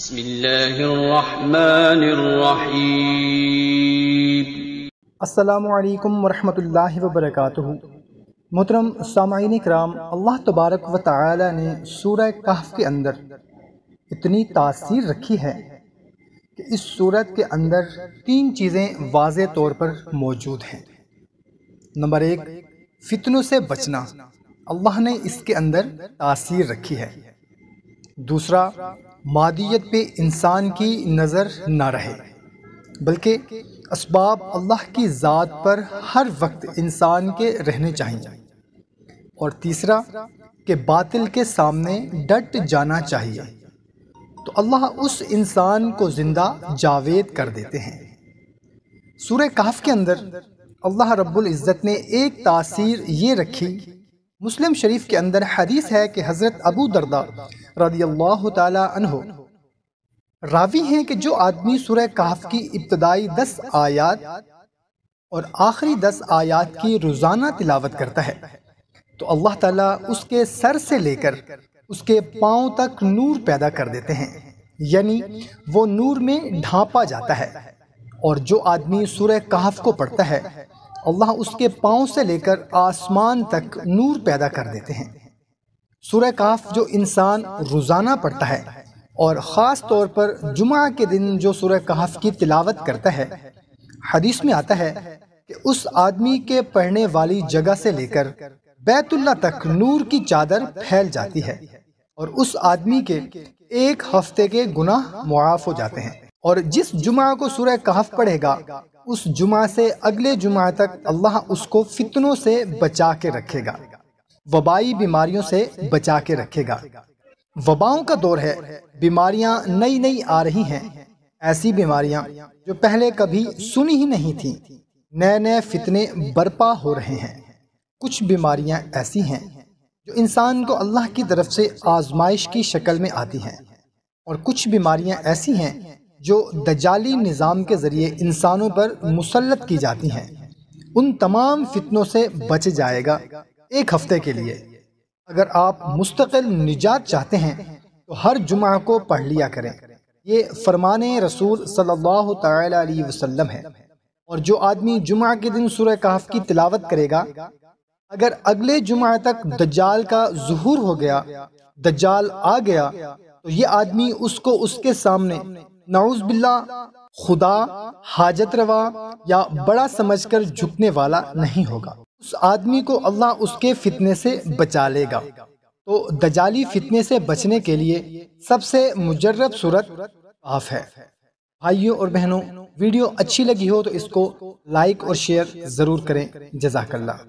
بسم اللہ الرحمن الرحیم۔ السلام علیکم ورحمۃ اللہ وبرکاتہ۔ محترم سامعین کرام، اللہ تبارک و تعالی نے سورہ کہف کے اندر اتنی تاثیر رکھی ہے کہ اس سورت کے اندر 3 چیزیں واضح طور پر موجود ہیں۔ نمبر 1، فتنوں سے بچنا، اللہ نے اس کے اندر تاثیر رکھی ہے۔ دوسرا، مادیت پہ انسان کی نظر نہ رہے بلکہ اسباب اللہ کی ذات پر ہر وقت انسان کے رہنے چاہیے۔ اور تیسرا کہ باطل کے سامنے ڈٹ جانا چاہیے، تو اللہ اس انسان کو زندہ جاوید کر دیتے ہیں۔ سورہ کہف کے اندر اللہ رب العزت نے ایک تاثیر یہ رکھی۔ مسلم شریف کے اندر حدیث ہے کہ حضرت ابو درداء رضی اللہ تعالی عنہ راوی ہیں کہ جو آدمی سورہ کہف کی ابتدائی 10 آیات اور آخری 10 آیات کی روزانہ تلاوت کرتا ہے تو اللہ تعالیٰ اس کے سر سے لے کر اس کے پاؤں تک نور پیدا کر دیتے ہیں، یعنی وہ نور میں ڈھانپا جاتا ہے۔ اور جو آدمی سورہ کہف کو پڑھتا ہے اللہ اس کے پاؤں سے لے کر آسمان تک نور پیدا کر دیتے ہیں۔ سورہ کہف جو انسان روزانہ پڑھتا ہے اور خاص طور پر جمعہ کے دن جو سورہ کہف کی تلاوت کرتا ہے، حدیث میں آتا ہے کہ اس آدمی کے پڑھنے والی جگہ سے لے کر بیت اللہ تک نور کی چادر پھیل جاتی ہے اور اس آدمی کے 1 ہفتے کے گناہ معاف ہو جاتے ہیں۔ اور جس جمعہ کو سورہ کہف پڑھے گا اس جمعہ سے اگلے جمعہ تک اللہ اس کو فتنوں سے بچا کے رکھے گا، وبائی بیماریوں سے بچا کے رکھے گا۔ وباؤں کا دور ہے، بیماریاں نئی نئی آ رہی ہیں، ایسی بیماریاں جو پہلے کبھی سنی ہی نہیں تھیں، نئے نئے فتنے برپا ہو رہے ہیں۔ کچھ بیماریاں ایسی ہیں جو انسان کو اللہ کی طرف سے آزمائش کی شکل میں آتی ہیں، اور کچھ بیماریاں ایسی ہیں جو دجالی نظام کے ذریعے انسانوں پر مسلط کی جاتی ہیں۔ ان تمام فتنوں سے بچ جائے گا 1 ہفتے کے لیے۔ اگر آپ مستقل نجات چاہتے ہیں تو ہر جمعہ کو پڑھ لیا کریں، یہ فرمان رسول صلی اللہ تعالی علیہ وسلم ہے۔ اور جو آدمی جمعہ کے دن سورہ کہف کی تلاوت کرے گا، اگر اگلے جمعہ تک دجال کا ظہور ہو گیا، دجال آ گیا، تو یہ آدمی اس کو اس کے سامنے نعوذ باللہ خدا، حاجت روا یا بڑا سمجھ کر جھکنے والا نہیں ہوگا۔ اس آدمی کو اللہ اس کے فتنے سے بچا لے گا۔ تو دجالی فتنے سے بچنے کے لیے سب سے مجرب صورت کہف ہے۔ بھائیوں اور بہنوں، ویڈیو اچھی لگی ہو تو اس کو لائک اور شیئر ضرور کریں۔ جزاک اللہ۔